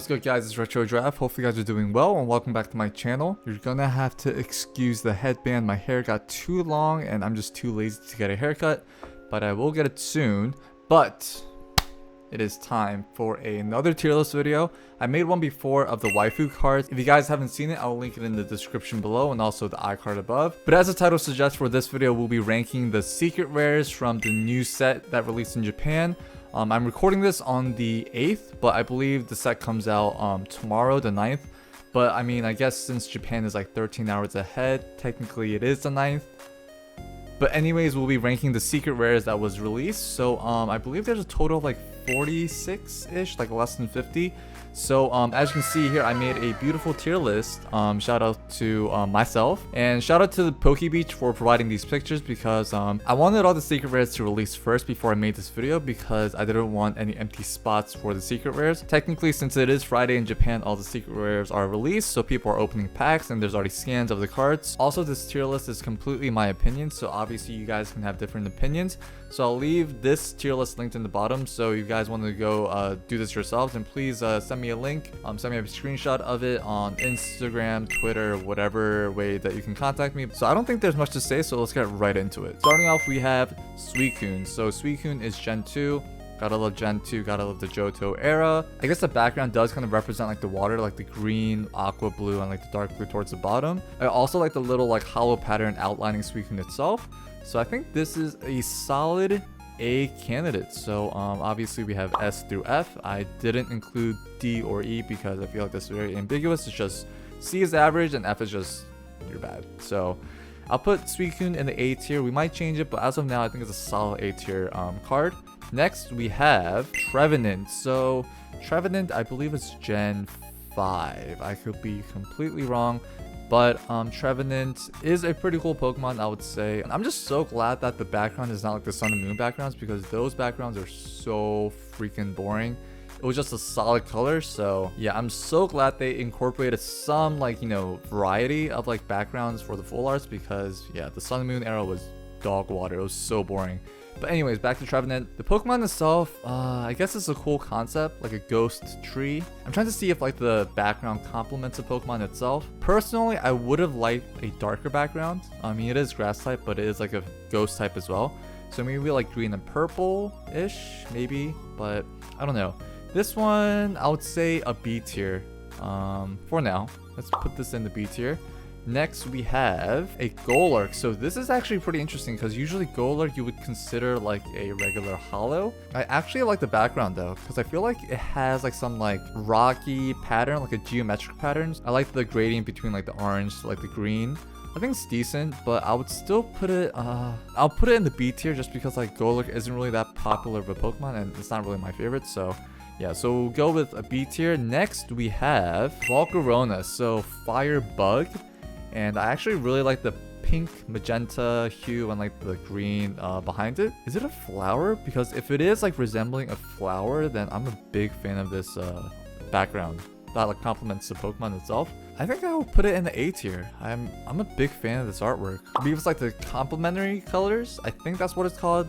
What's good, guys? It's Retro Draft. Hopefully you guys are doing well and welcome back to my channel. You're gonna have to excuse the headband. My hair got too long and I'm just too lazy to get a haircut, but I will get it soon. But it is time for another tier list video. I made one before of the waifu cards. If you guys haven't seen it, I'll link it in the description below and also the iCard above. But as the title suggests, for this video, we'll be ranking the secret rares from the new set that released in Japan. I'm recording this on the 8th, but I believe the set comes out tomorrow, the 9th. But I mean, I guess since Japan is like 13 hours ahead, technically it is the 9th. But anyways, we'll be ranking the secret rares that was released. So I believe there's a total of like 46-ish, like less than 50. So as you can see here, I made a beautiful tier list. Shout out to myself, and shout out to the PokeBeach for providing these pictures, because I wanted all the secret rares to release first before I made this video, because I didn't want any empty spots for the secret rares. Technically, since it is Friday in Japan, all the secret rares are released, so people are opening packs and there's already scans of the cards. Also, this tier list is completely my opinion, so obviously you guys can have different opinions. So I'll leave this tier list linked in the bottom, so if you guys want to go do this yourselves, and please send me a link, send me a screenshot of it on Instagram, Twitter, whatever way that you can contact me. So I don't think there's much to say, so let's get right into it. Starting off, we have Suicune. So Suicune is Gen 2. Gotta love Gen 2, gotta love the Johto era. I guess the background does kind of represent like the water, like the green, aqua blue, and like the dark blue towards the bottom. I also like the little like hollow pattern outlining Suicune itself. So I think this is a solid A candidate. So obviously we have S through F. I didn't include D or E because I feel like this is very ambiguous. It's just C is average and F is just you're bad. So I'll put Suicune in the A tier. We might change it, but as of now I think it's a solid A tier card. Next we have Trevenant. So Trevenant, I believe it's Gen 5. I could be completely wrong, but Trevenant is a pretty cool Pokemon, I would say. I'm just so glad that the background is not like the Sun and Moon backgrounds, because those backgrounds are so freaking boring. It was just a solid color. So yeah, I'm so glad they incorporated some like, you know, variety of like backgrounds for the full arts, because yeah, the Sun and Moon era was dog water. It was so boring. But anyways, back to Trevenant. The Pokemon itself, I guess it's a cool concept, like a ghost tree. I'm trying to see if like the background complements the Pokemon itself. Personally, I would have liked a darker background. I mean, it is grass type, but it is like a ghost type as well. So maybe like green and purple-ish, maybe, but I don't know. This one, I would say a B tier for now. Let's put this in the B tier. Next, we have a Golurk. So this is actually pretty interesting, because usually Golurk you would consider like a regular hollow. I actually like the background though, because I feel like it has like some like rocky pattern, like a geometric patterns. I like the gradient between like the orange to like the green. I think it's decent, but I would still put it, I'll put it in the B tier, just because like Golurk isn't really that popular of a Pokemon and it's not really my favorite. So yeah, so we'll go with a B tier. Next, we have Volcarona. So Firebug. And I actually really like the pink magenta hue and like the green behind it. Is it a flower? Because if it is like resembling a flower, then I'm a big fan of this background that like complements the Pokemon itself. I think I will put it in the A tier. I'm a big fan of this artwork. I believe it's like the complementary colors. I think that's what it's called.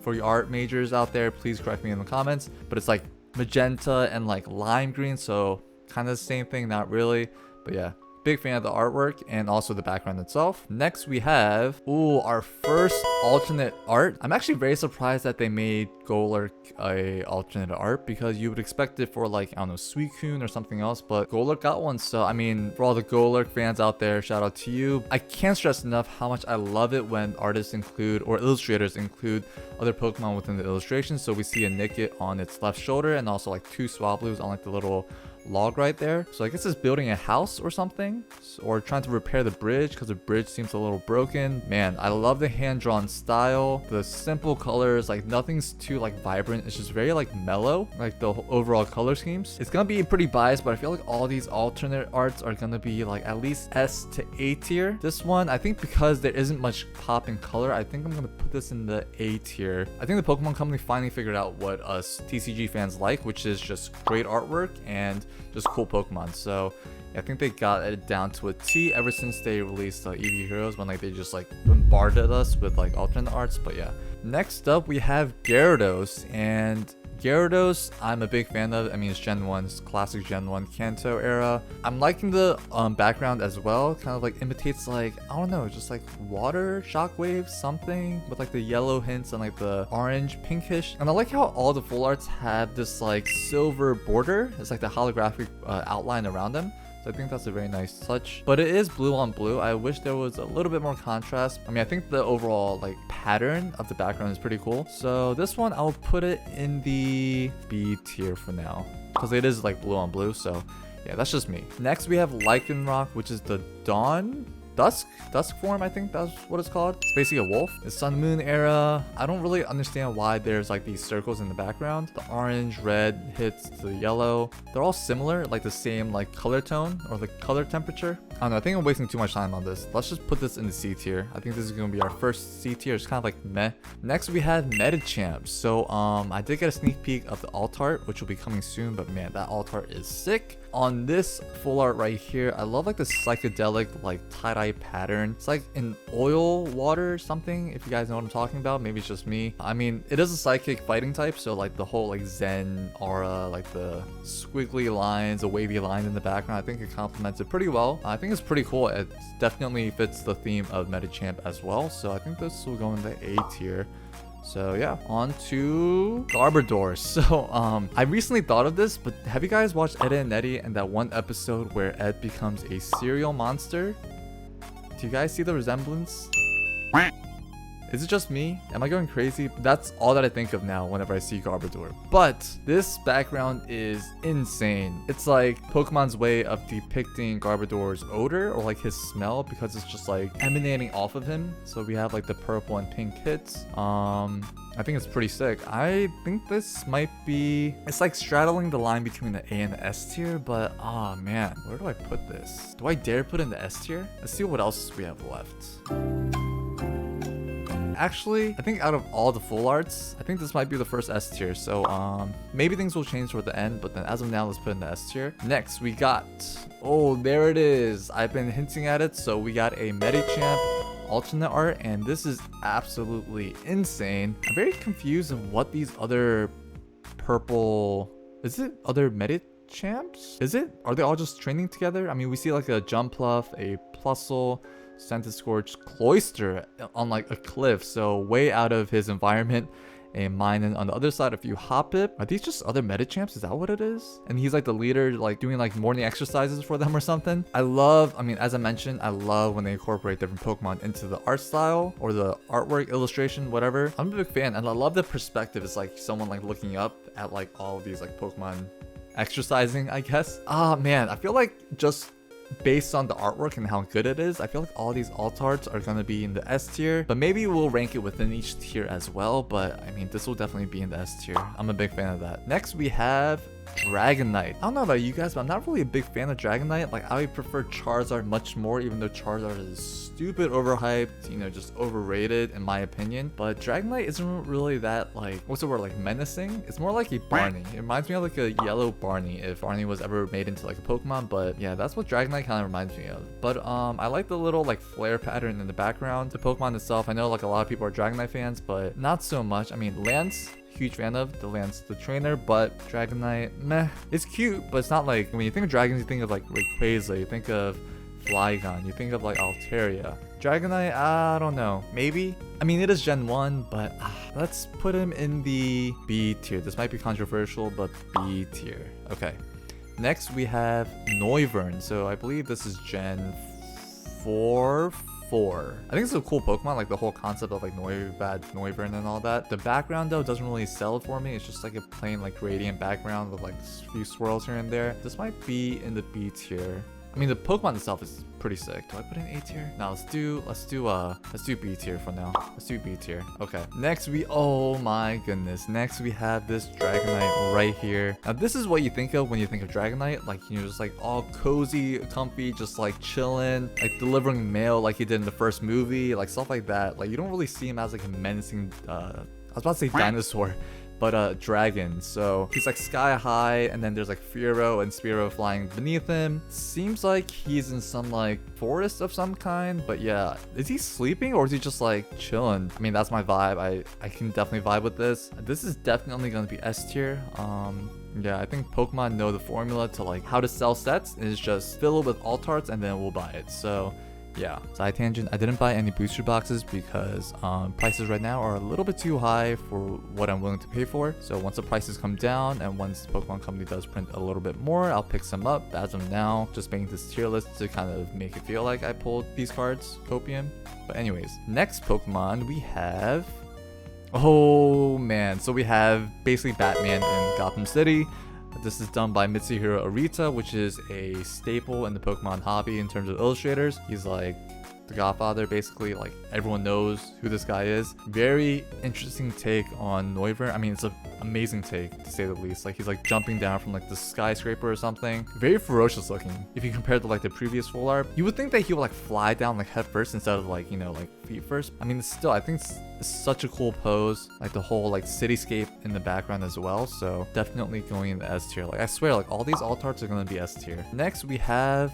For your art majors out there, please correct me in the comments. But it's like magenta and like lime green, so kind of the same thing, not really. But yeah, big fan of the artwork and also the background itself. Next, we have our first alternate art. I'm actually very surprised that they made Golurk a alternate art, because you would expect it for like, I don't know, Suicune or something else, but Golurk got one. So I mean, for all the Golurk fans out there, shout out to you. I can't stress enough how much I love it when artists include, or illustrators include, other Pokemon within the illustration. So we see a Nickit on its left shoulder, and also like two Swablues on like the little log right there. So I guess it's building a house or something, or trying to repair the bridge, because the bridge seems a little broken. Man, I love the hand-drawn style, the simple colors, like nothing's too like vibrant. It's just very like mellow, like the overall color schemes. It's gonna be pretty biased, but I feel like all these alternate arts are gonna be like at least S to A tier. This one, I think because there isn't much pop in color, I think I'm gonna put this in the A tier. I think the Pokemon Company finally figured out what us TCG fans like, which is just great artwork and just cool Pokemon. So I think they got it down to a T ever since they released EV Heroes, when like they just like bombarded us with like alternate arts. But yeah, next up we have Gyarados, and Gyarados, I'm a big fan of. I mean, it's Gen 1, it's classic Gen 1 Kanto era. I'm liking the background as well. Kind of like imitates like, I don't know, just like water, shockwave, something with like the yellow hints and like the orange pinkish. And I like how all the full arts have this like silver border. It's like the holographic outline around them. So I think that's a very nice touch, but it is blue on blue. I wish there was a little bit more contrast. I mean, I think the overall like pattern of the background is pretty cool. So this one, I'll put it in the B tier for now because it is like blue on blue. So yeah, that's just me. Next, we have Lycanroc, which is the Dusk form, I think that's what it's called. It's basically a wolf. It's Sun Moon era. I don't really understand why there's like these circles in the background. The orange, red hits the yellow. They're all similar, like the same like color tone or the color temperature. I don't know, I think I'm wasting too much time on this. Let's just put this in the C tier. I think this is gonna be our first C tier. It's kind of like meh. Next we have Metachamp. So I did get a sneak peek of the alt art, which will be coming soon, but man, that alt art is sick. On this full art right here, I love like the psychedelic like tie-dye pattern. It's like an oil water or something, if you guys know what I'm talking about. Maybe it's just me. I mean, it is a psychic fighting type, so like the whole like zen aura, like the squiggly lines, the wavy lines in the background, I think it complements it pretty well. I think it's pretty cool. It definitely fits the theme of Metachamp as well, so I think this will go in the A tier. So yeah, on to Garbodor. So I recently thought of this, but have you guys watched Ed and Eddie and that one episode where Ed becomes a cereal monster? Do you guys see the resemblance? Is it just me? Am I going crazy? That's all that I think of now whenever I see Garbodor. But this background is insane. It's like Pokemon's way of depicting Garbodor's odor or like his smell, because it's just like emanating off of him. So we have like the purple and pink hits. I think it's pretty sick. I think this might be, it's like straddling the line between the A and the S tier, but oh man, where do I put this? Do I dare put it in the S tier? Let's see what else we have left. Actually, I think out of all the full arts, I think this might be the first S tier. So maybe things will change toward the end, but then as of now, let's put it in the S tier. Next, we got, oh, there it is. I've been hinting at it. So we got a Medicham alternate art, and this is absolutely insane. I'm very confused of what these other purple, is it other Medichamps? Is it? Are they all just training together? I mean, we see like a Jumpluff, a Plusle, Centiskorch, Cloyster on like a cliff, so way out of his environment. And mine, and on the other side, a few Hoppip. Are these just other Metachamps? Is that what it is? And he's like the leader, like doing like morning exercises for them or something. I mean, as I mentioned, I love when they incorporate different Pokemon into the art style or the artwork, illustration, whatever. I'm a big fan, and I love the perspective. It's like someone like looking up at like all of these like Pokemon exercising, I guess. Ah man, I feel like just based on the artwork and how good it is, I feel like all these alt arts are gonna be in the S tier, but maybe we'll rank it within each tier as well. But I mean, this will definitely be in the S tier. I'm a big fan of that. Next, we have Dragonite. I don't know about you guys, but I'm not really a big fan of Dragonite. Like, I would prefer Charizard much more, even though Charizard is stupid overhyped, you know, just overrated in my opinion. But Dragonite isn't really that, like, what's the word, like menacing? It's more like a Barney. It reminds me of like a yellow Barney if Barney was ever made into like a Pokemon. But yeah, that's what Dragonite kind of reminds me of. But I like the little like flare pattern in the background. The Pokemon itself, I know like a lot of people are Dragonite fans, but not so much. I mean, Lance, huge fan of the Lance the trainer, but Dragonite, meh. It's cute, but it's not like, when you think of dragons, you think of like Rayquaza, you think of Flygon, you think of like Altaria. Dragonite, I don't know, maybe? I mean, it is Gen 1, but let's put him in the B tier. This might be controversial, but B tier. Okay. Next, we have Noivern. So I believe this is Gen 4. I think it's a cool Pokemon, like the whole concept of like Noivern and all that. The background though doesn't really sell it for me. It's just like a plain like gradient background with like a few swirls here and there. This might be in the B tier. I mean, the Pokemon itself is pretty sick. Do I put in A tier? No, let's do B tier for now. Let's do B tier. Okay. Next oh my goodness. Next we have this Dragonite right here. Now this is what you think of when you think of Dragonite. Like, you know, just like all cozy, comfy, just like chilling, like delivering mail like he did in the first movie, like stuff like that. Like, you don't really see him as like a menacing, I was about to say dinosaur, but dragon. So he's like sky high, and then there's like Fearow and Spearow flying beneath him. Seems like he's in some like forest of some kind, but yeah, is he sleeping or is he just like chilling? I mean, that's my vibe. I can definitely vibe with this. This is definitely gonna be S tier. Yeah, I think Pokemon know the formula to like how to sell sets is just fill it with alt arts and then we'll buy it. So yeah, side tangent, I didn't buy any booster boxes because prices right now are a little bit too high for what I'm willing to pay for. So once the prices come down and once Pokemon Company does print a little bit more, I'll pick some up. As of now, just making this tier list to kind of make it feel like I pulled these cards, Copium. But anyways, next Pokemon we have... Oh man, so we have basically Batman in Gotham City. This is done by Mitsuhiro Arita, which is a staple in the Pokemon hobby in terms of illustrators. He's like the godfather, basically. Like everyone knows who this guy is. Very interesting take on Noivern. I mean, it's an amazing take to say the least. Like he's like jumping down from like the skyscraper or something. Very ferocious looking. If you compare it to like the previous full art, you would think that he would like fly down like head first instead of like, you know, like feet first. I mean, still, I think it's such a cool pose. Like the whole like cityscape in the background as well. So definitely going in the S tier. Like I swear, like all these alt arts are gonna be S tier. Next we have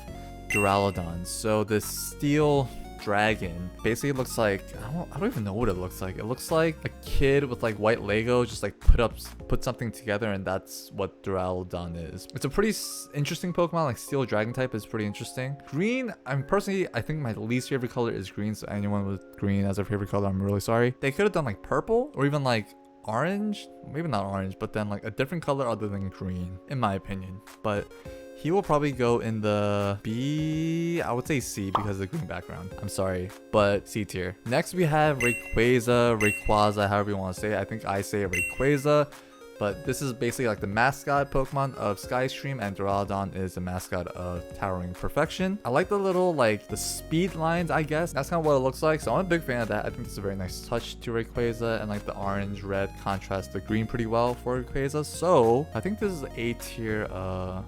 Duraludon. So this steel dragon basically looks like I don't even know what it looks like. It looks like a kid with like white Lego just like put something together, and that's what Duraludon is. It's a pretty interesting Pokemon. Like steel dragon type is pretty interesting. Green, I think my least favorite color is green, so anyone with green as their favorite color, I'm really sorry. They could have done like purple or even like orange, maybe not orange, but then like a different color other than green, in my opinion. But he will probably go in the B, I would say C because of the green background. I'm sorry, but C tier. Next we have Rayquaza, however you want to say it. I think I say Rayquaza. But this is basically like the mascot Pokemon of Skystream, and Duraludon is the mascot of Towering Perfection. I like the little like the speed lines, I guess. That's kind of what it looks like. So I'm a big fan of that. I think it's a very nice touch to Rayquaza, and like the orange red contrasts the green pretty well for Rayquaza. So I think this is A tier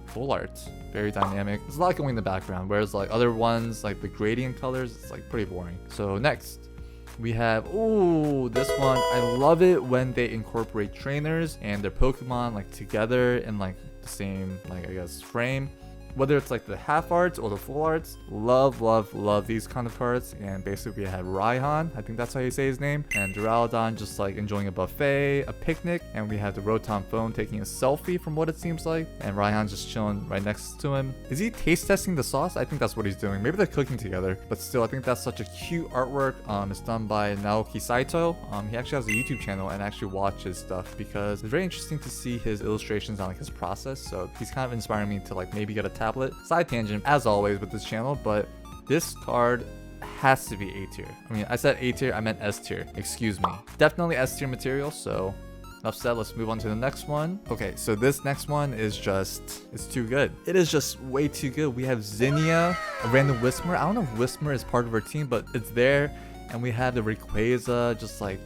full art. Very dynamic. There's a lot going in the background, whereas like other ones like the gradient colors, it's like pretty boring. So next we have, ooh, this one. I love it when they incorporate trainers and their Pokemon like together in like the same, like I guess, frame. Whether it's like the half arts or the full arts, love these kind of cards. And basically we have Raihan, I think that's how you say his name, and Duraludon just like enjoying a buffet, a picnic, and we have the Rotom phone taking a selfie from what it seems like, and Raihan just chilling right next to him. Is he taste testing the sauce? I think that's what he's doing. Maybe they're cooking together, but still, I think that's such a cute artwork. It's done by Naoki Saito. He actually has a YouTube channel, and actually watch his stuff because it's very interesting to see his illustrations on like his process. So he's kind of inspiring me to like maybe get a tablet. Side tangent as always with this channel, but this card has to be A tier. I mean, I said A tier, I meant S tier. Excuse me. Definitely S tier material. So enough said, let's move on to the next one. Okay, so this next one is just, it's too good. It is just way too good. We have Zinnia, a random Whismur. I don't know if Whismur is part of our team, but it's there. And we have the Rayquaza just like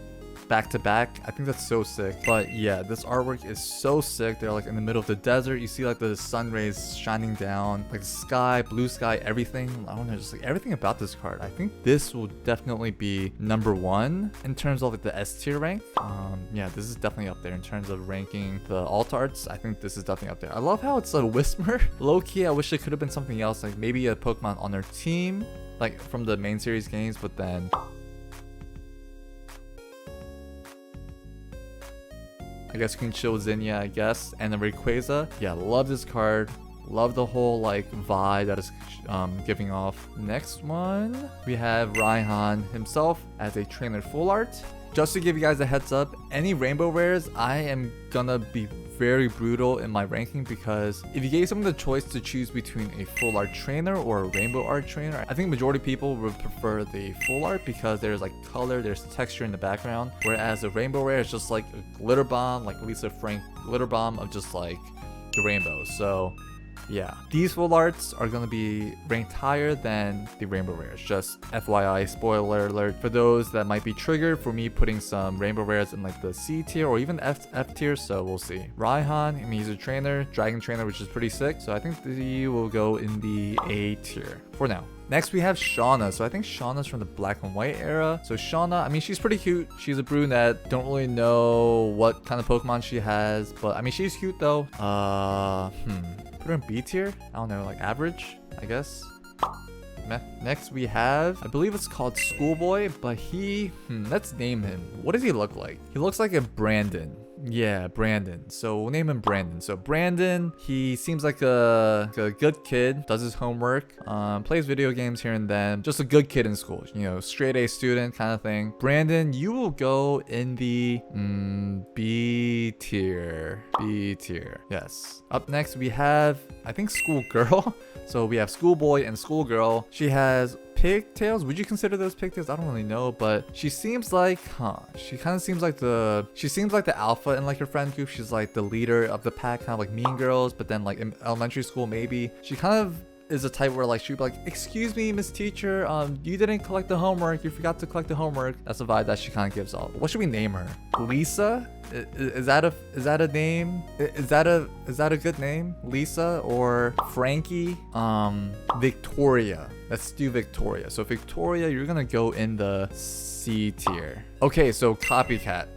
back to back. I think that's so sick. But yeah, this artwork is so sick. They're like in the middle of the desert. You see like the sun rays shining down, like the sky, blue sky, everything. I don't know, just like everything about this card. I think this will definitely be number one in terms of like the S tier rank. Yeah, this is definitely up there in terms of ranking the alt arts. I think this is definitely up there. I love how it's a Whismur. Low key, I wish it could have been something else, like maybe a Pokemon on their team, like from the main series games, but then I guess you can chill Zinnia, I guess, and the Rayquaza. Yeah, love this card. Love the whole like vibe that is giving off. Next one, we have Raihan himself as a trainer full art. Just to give you guys a heads up, any rainbow rares, I am gonna be very brutal in my ranking, because if you gave someone the choice to choose between a full art trainer or a rainbow art trainer, I think majority of people would prefer the full art because there's like color, there's texture in the background, whereas a rainbow rare is just like a glitter bomb, like Lisa Frank glitter bomb of just like the rainbow. So Yeah, these full arts are gonna be ranked higher than the rainbow rares. Just FYI, spoiler alert for those that might be triggered for me putting some rainbow rares in like the C tier or even F tier, so we'll see. Raihan, I mean, he's a trainer, dragon trainer, which is pretty sick, so I think he will go in the A tier for now. Next we have Shauna. So I think Shauna's from the black and white era. So Shauna, I mean, she's pretty cute. She's a brunette. Don't really know what kind of Pokemon she has, but I mean, she's cute though. Put her in B tier? I don't know, like average, I guess. Next we have, I believe it's called Schoolboy, but let's name him. What does he look like? He looks like a Brandon. Yeah, Brandon. So we'll name him Brandon. So Brandon, he seems like a good kid, does his homework, plays video games here and then, just a good kid in school, you know, straight A student kind of thing. Brandon, you will go in the B tier. B tier, yes. Up next we have, I think, Schoolgirl. So we have Schoolboy and Schoolgirl. She has pigtails. Would you consider those pigtails? I don't really know, but she seems like, she kind of seems like the alpha in like her friend group. She's like the leader of the pack, kind of like Mean Girls, but then like in elementary school maybe. She kind of is a type where like she'd be like, excuse me, Miss Teacher, you didn't collect the homework, you forgot to collect the homework. That's the vibe that she kind of gives off. What should we name her? Lisa? Is that a name? Is that a good name? Lisa or Frankie? Victoria. Let's do Victoria. So Victoria, you're gonna go in the C tier. Okay, so Copycat.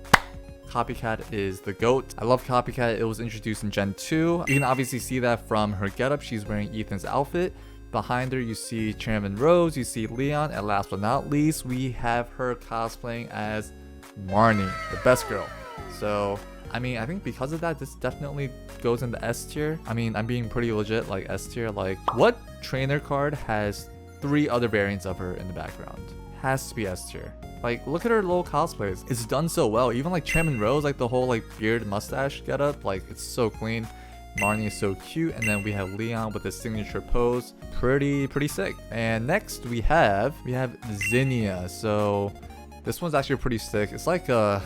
Copycat is the GOAT. I love Copycat. It was introduced in Gen 2. You can obviously see that from her getup. She's wearing Ethan's outfit. Behind her, you see Chairman Rose, you see Leon, and last but not least, we have her cosplaying as Marnie, the best girl. So, I mean, I think because of that, this definitely goes in the S tier. I mean, I'm being pretty legit, like S tier. Like, what trainer card has 3 other variants of her in the background? Has to be S tier. Like, look at her little cosplays. It's done so well. Even like Chairman Rose, like the whole like beard mustache getup, like it's so clean. Marnie is so cute, and then we have Leon with his signature pose. Pretty sick. And next we have Zinnia. So this one's actually pretty sick. It's like a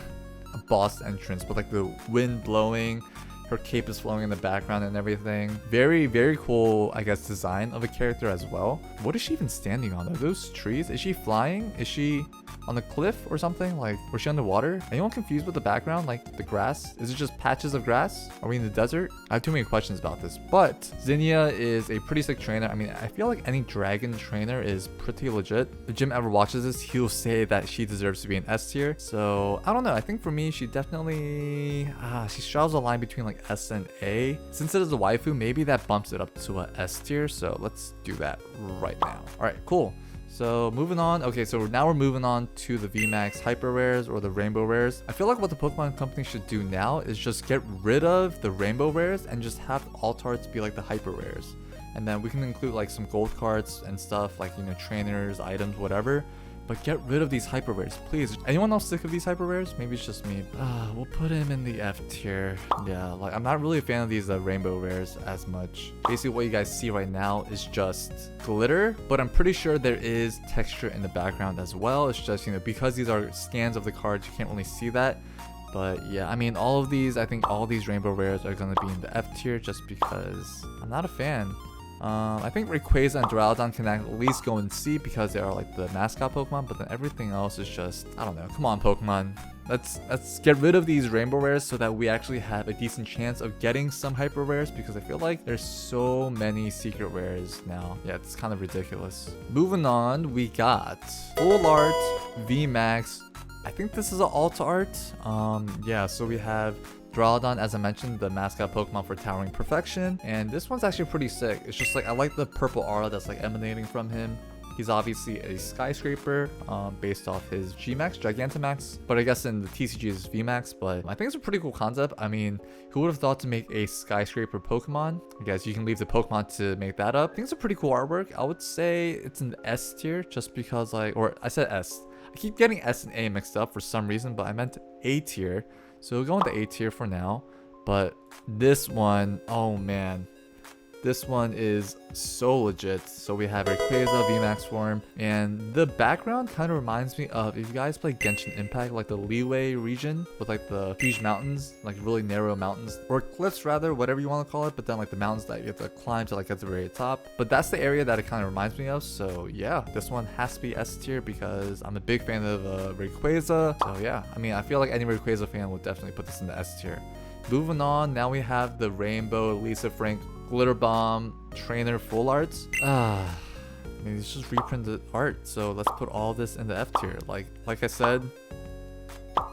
boss entrance, but like the wind blowing, her cape is flowing in the background and everything. Very cool, I guess, design of a character as well. What is she even standing on? Are those trees? Is she flying? Is she on the cliff or something? Like, was she underwater? Anyone confused with the background? Like the grass? Is it just patches of grass? Are we in the desert? I have too many questions about this. But Zinnia is a pretty sick trainer. I mean, I feel like any dragon trainer is pretty legit. If Jim ever watches this, he'll say that she deserves to be an S tier. So I don't know. I think for me, she definitely she straddles the line between like S and A. Since it is a waifu, maybe that bumps it up to a S tier. So let's do that right now. All right, cool. So moving on. Okay, so now we're moving on to the VMAX Hyper Rares or the Rainbow Rares. I feel like what the Pokemon Company should do now is just get rid of the Rainbow Rares and just have alt arts be like the Hyper Rares. And then we can include like some gold cards and stuff like, you know, trainers, items, whatever. But get rid of these hyper rares, please. Anyone else sick of these hyper rares? Maybe it's just me. We'll put him in the F tier. Yeah, like I'm not really a fan of these rainbow rares as much. Basically what you guys see right now is just glitter, but I'm pretty sure there is texture in the background as well. It's just, you know, because these are scans of the cards, you can't really see that. But yeah, I mean, I think all these rainbow rares are gonna be in the F tier just because I'm not a fan. I think Rayquaza and Duraludon can at least go in C because they are like the mascot Pokemon, but then everything else is just, I don't know. Come on, Pokemon. Let's get rid of these rainbow rares so that we actually have a decent chance of getting some hyper rares, because I feel like there's so many secret rares now. Yeah, it's kind of ridiculous. Moving on, we got Full Art VMAX. I think this is an alt art. Yeah, so we have Duraludon, as I mentioned, the mascot Pokemon for Towering Perfection. And this one's actually pretty sick. It's just like, I like the purple aura that's like emanating from him. He's obviously a skyscraper based off his Gmax, Gigantamax. But I guess in the TCG is VMAX. But I think it's a pretty cool concept. I mean, who would have thought to make a skyscraper Pokemon? I guess you can leave the Pokemon to make that up. I think it's a pretty cool artwork. I would say it's an S tier just because like, or I said S. I keep getting S and A mixed up for some reason, but I meant A tier. So we'll go into A tier for now. But this one, oh man. This one is so legit. So we have Rayquaza, VMAX form, and the background kind of reminds me of, if you guys play Genshin Impact, like the Leeway region with like the huge mountains, like really narrow mountains, or cliffs rather, whatever you want to call it, but then like the mountains that you have to climb to like get to the very top. But that's the area that it kind of reminds me of. So yeah, this one has to be S tier because I'm a big fan of Rayquaza. So yeah, I mean, I feel like any Rayquaza fan would definitely put this in the S tier. Moving on, now we have the Rainbow Lisa Frank Glitter Bomb Trainer Full Arts. I mean, it's just reprinted art, so let's put all this in the F tier. Like I said,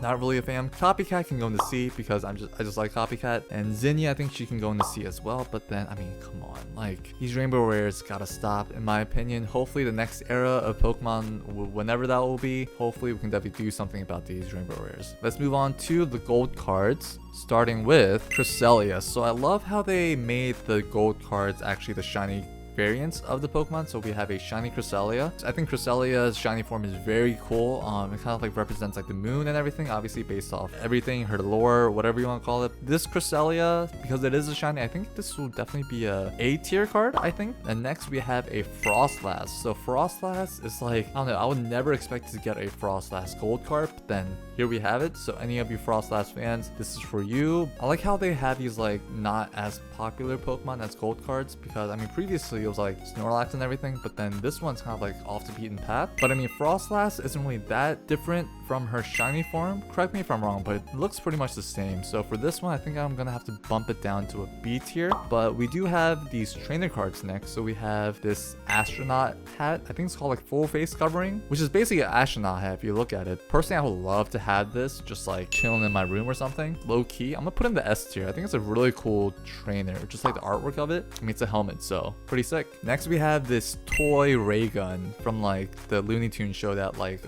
not really a fan. Copycat can go into C because I just like Copycat, and Zinnia, I think she can go into C as well. But then, I mean, come on, like these Rainbow Rares gotta stop, in my opinion. Hopefully, the next era of Pokemon, whenever that will be, hopefully we can definitely do something about these Rainbow Rares. Let's move on to the gold cards, starting with Cresselia. So I love how they made the gold cards actually the shiny variants of the Pokemon. So we have a shiny Cresselia. I think Cresselia's shiny form is very cool. It kind of like represents like the moon and everything, obviously based off everything, her lore, whatever you want to call it. This Cresselia, because it is a shiny, I think this will definitely be a tier card, I think. And next we have a Frostlass. So Frostlass is like, I don't know, I would never expect to get a Frostlass gold card, but then here we have it. So any of you Frostlass fans, this is for you. I like how they have these like not as popular Pokemon as gold cards, because I mean previously it was like Snorlax and everything, but then this one's kind of like off the beaten path. But I mean, Frostlass isn't really that different from her shiny form. Correct me if I'm wrong, but it looks pretty much the same. So for this one, I think I'm gonna have to bump it down to a B tier. But we do have these trainer cards next. So we have this astronaut hat. I think it's called like full face covering, which is basically an astronaut hat if you look at it. Personally, I would love to have this just like chilling in my room or something. Low key, I'm gonna put it in the S tier. I think it's a really cool trainer, just like the artwork of it. I mean, it's a helmet, so pretty sick. Next we have this toy ray gun from like the Looney Tunes show that like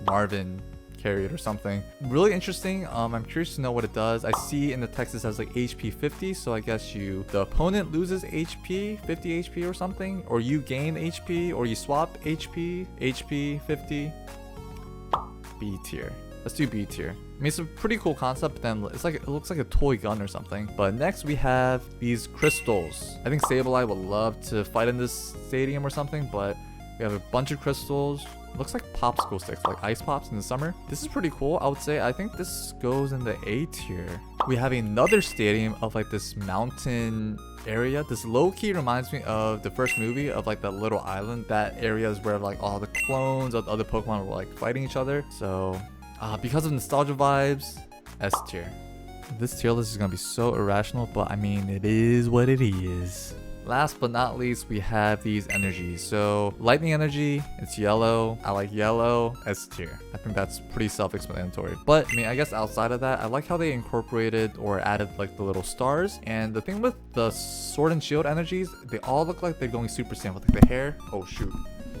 Marvin carried or something. Really interesting. I'm curious to know what it does. I see in the text it says like HP 50, so I guess the opponent loses HP, 50 HP or something, or you gain HP, or you swap HP 50. B tier. Let's do B tier. I mean, it's a pretty cool concept, but then it's like, it looks like a toy gun or something. But next we have these crystals. I think Sableye would love to fight in this stadium or something, but we have a bunch of crystals. Looks like popsicle sticks, like ice pops in the summer. This is pretty cool, I would say. I think this goes in the A tier. We have another stadium of like this mountain area. This low-key reminds me of the first movie of like that little island. That area is where like all the clones of the other Pokemon were like fighting each other. So because of nostalgia vibes, S tier. This tier list is gonna be so irrational, but I mean, it is what it is. Last but not least, we have these energies. So lightning energy, it's yellow. I like yellow, S tier. I think that's pretty self-explanatory. But I mean, I guess outside of that, I like how they incorporated or added like the little stars. And the thing with the Sword and Shield energies, they all look like they're going Super Saiyan with like the hair. Oh shoot.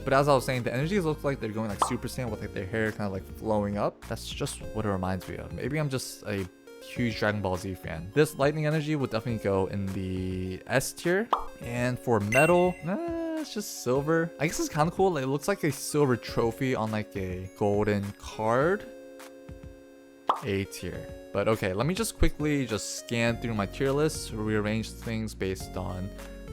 But as I was saying, the energies look like they're going like Super Saiyan with like their hair kind of like flowing up. That's just what it reminds me of. Maybe I'm just a huge Dragon Ball Z fan. This lightning energy would definitely go in the S tier. And for metal, it's just silver. I guess it's kind of cool. It looks like a silver trophy on like a golden card. A tier. But okay, let me just quickly scan through my tier list, rearrange things based on,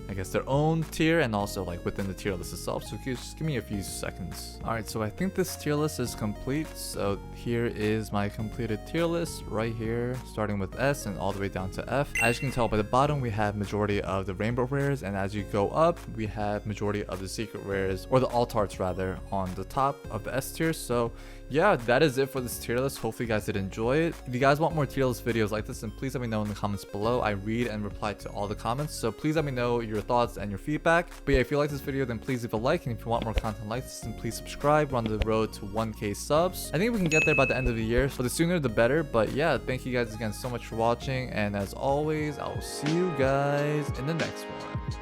I guess, their own tier and also like within the tier list itself. So just give me a few seconds. All right, so I think this tier list is complete. So here is my completed tier list right here, starting with S and all the way down to F. As you can tell by the bottom, we have majority of the rainbow rares, and as you go up, we have majority of the secret rares, or the alt arts rather, on the top of the S tier. So yeah, that is it for this tier list. Hopefully you guys did enjoy it. If you guys want more tier list videos like this, then please let me know in the comments below. I read and reply to all the comments, so please let me know your thoughts and your feedback. But yeah, if you like this video, then please leave a like, and if you want more content like this, then please subscribe. We're on the road to 1K subs. I think we can get there by the end of the year, so the sooner the better. But yeah, thank you guys again so much for watching, and as always, I will see you guys in the next one.